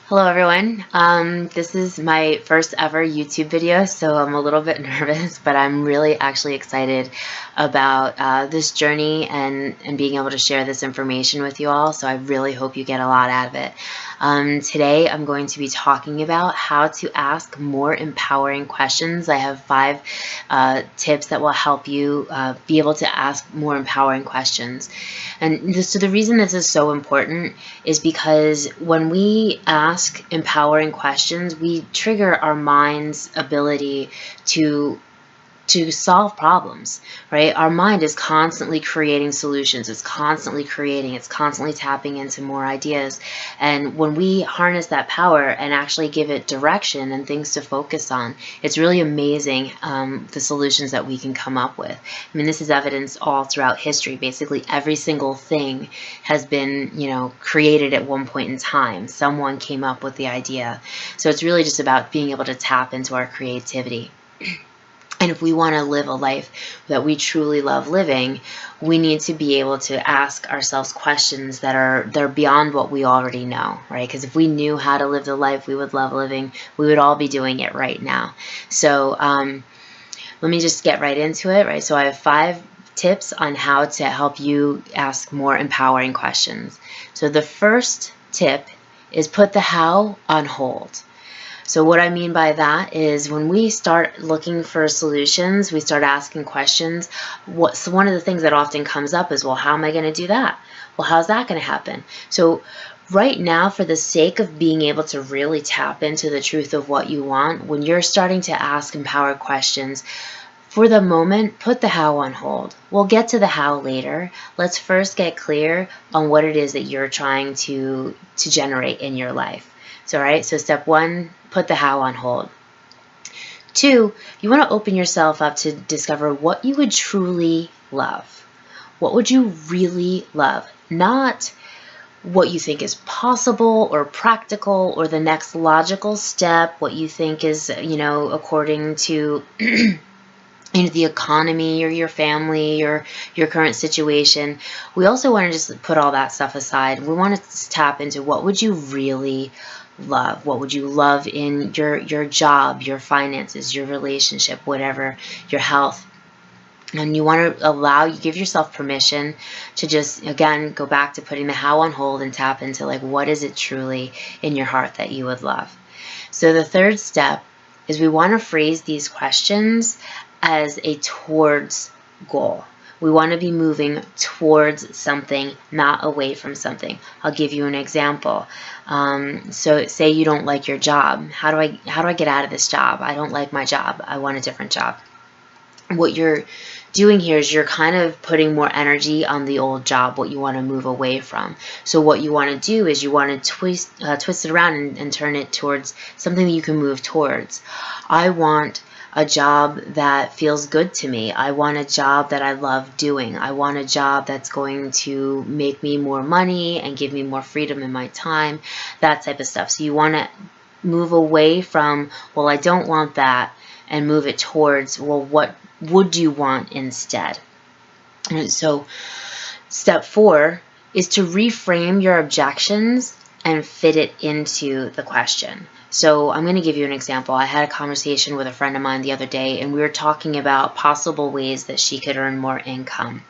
Hello everyone. This is my first ever YouTube video, so I'm a little bit nervous, but I'm really actually excited about this journey and being able to share this information with you all, so I really hope you get a lot out of it. Today I'm going to be talking about how to ask more empowering questions. I have 5 tips that will help you be able to ask more empowering questions. And so the reason this is so important is because when we ask empowering questions, we trigger our mind's ability to solve problems, right? Our mind is constantly creating solutions. It's constantly tapping into more ideas. And when we harness that power and actually give it direction and things to focus on, it's really amazing the solutions that we can come up with. I mean, this is evidenced all throughout history. Basically, every single thing has been, created at one point in time. Someone came up with the idea. So it's really just about being able to tap into our creativity. And if we want to live a life that we truly love living, we need to be able to ask ourselves questions they're beyond what we already know, right? Because if we knew how to live the life we would love living, we would all be doing it right now. So let me just get right into it, right? So I have 5 tips on how to help you ask more empowering questions. So the first tip is put the how on hold. So what I mean by that is when we start looking for solutions, we start asking questions. So one of the things that often comes up is, well, how am I going to do that? Well, how's that going to happen? So right now, for the sake of being able to really tap into the truth of what you want, when you're starting to ask empowered questions, for the moment, put the how on hold. We'll get to the how later. Let's first get clear on what it is that you're trying to generate in your life. So, right, so step 1, put the how on hold. 2, you want to open yourself up to discover what you would truly love. What would you really love? Not what you think is possible or practical or the next logical step, what you think is, according to the economy or your family or your current situation. We also want to just put all that stuff aside. We want to tap into what would you really love? What would you love in your job, your finances, your relationship, whatever, your health? And you want to give yourself permission to just, again, go back to putting the how on hold and tap into, like, what is it truly in your heart that you would love? So the third step is we want to phrase these questions as a towards goal. We want to be moving towards something, not away from something. I'll give you an example. So say you don't like your job. How do I get out of this job? I don't like my job. I want a different job. What you're doing here is you're kind of putting more energy on the old job, what you want to move away from. So what you want to do is you want to twist it around and turn it towards something that you can move towards. I want a job that feels good to me. I want a job that I love doing. I want a job that's going to make me more money and give me more freedom in my time, that type of stuff. So you want to move away from, well, I don't want that, and move it towards, well, what would you want instead? And so step 4 is to reframe your objections and fit it into the question. So I'm going to give you an example. I had a conversation with a friend of mine the other day, and we were talking about possible ways that she could earn more income.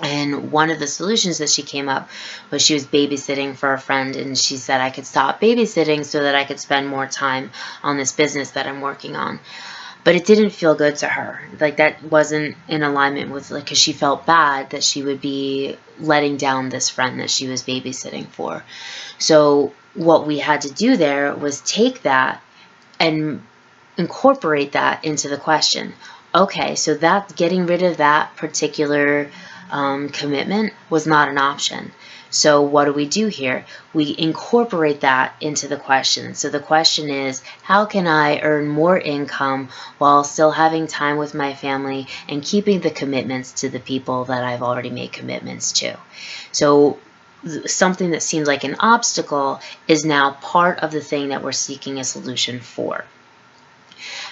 And one of the solutions that she came up was she was babysitting for a friend, and she said I could stop babysitting so that I could spend more time on this business that I'm working on. But it didn't feel good to her. Like, that wasn't in alignment with, like, because she felt bad that she would be letting down this friend that she was babysitting for. So what we had to do there was take that and incorporate that into the question. Okay, so that getting rid of that particular commitment was not an option. So what do we do here? We incorporate that into the question. So the question is, how can I earn more income while still having time with my family and keeping the commitments to the people that I've already made commitments to? So something that seems like an obstacle is now part of the thing that we're seeking a solution for.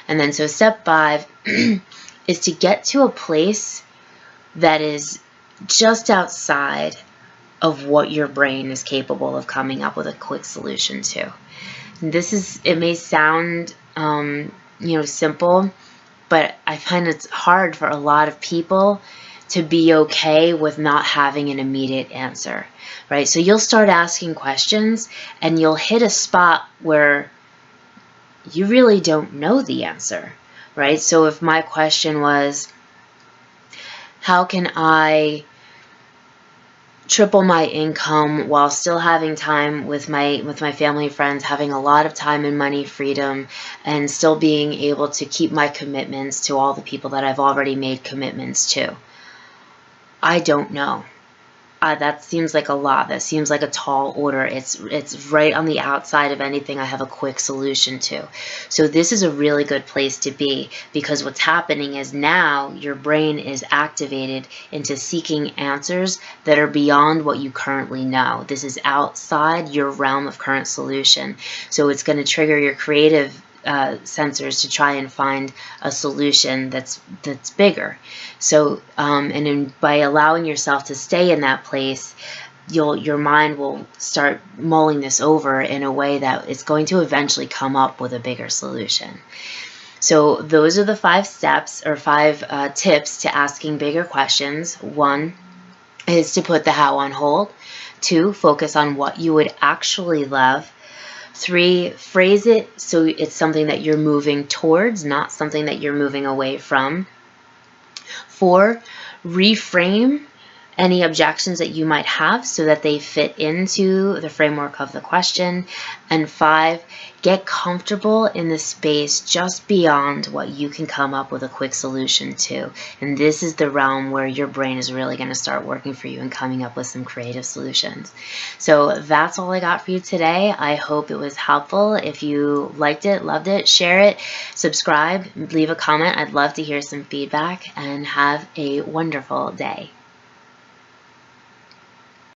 And then so step 5 is to get to a place that is just outside of what your brain is capable of coming up with a quick solution to. It may sound, simple, but I find it's hard for a lot of people to be okay with not having an immediate answer, right? So you'll start asking questions and you'll hit a spot where you really don't know the answer, right? So if my question was, how can I triple my income while still having time with my family and friends, having a lot of time and money freedom, and still being able to keep my commitments to all the people that I've already made commitments to? I don't know. That seems like a lot. That seems like a tall order. It's right on the outside of anything I have a quick solution to. So this is a really good place to be, because what's happening is now your brain is activated into seeking answers that are beyond what you currently know. This is outside your realm of current solution. So it's going to trigger your creative sensors to try and find a solution that's bigger. So by allowing yourself to stay in that place, your mind will start mulling this over in a way that it's going to eventually come up with a bigger solution. So those are the 5 steps, or 5 tips to asking bigger questions. 1 is to put the how on hold. 2, focus on what you would actually love. 3, phrase it so it's something that you're moving towards, not something that you're moving away from. 4, reframe any objections that you might have so that they fit into the framework of the question. And 5, get comfortable in the space just beyond what you can come up with a quick solution to. And this is the realm where your brain is really going to start working for you and coming up with some creative solutions. So that's all I got for you today. I hope it was helpful. If you liked it, loved it, share it, subscribe, leave a comment. I'd love to hear some feedback, and have a wonderful day.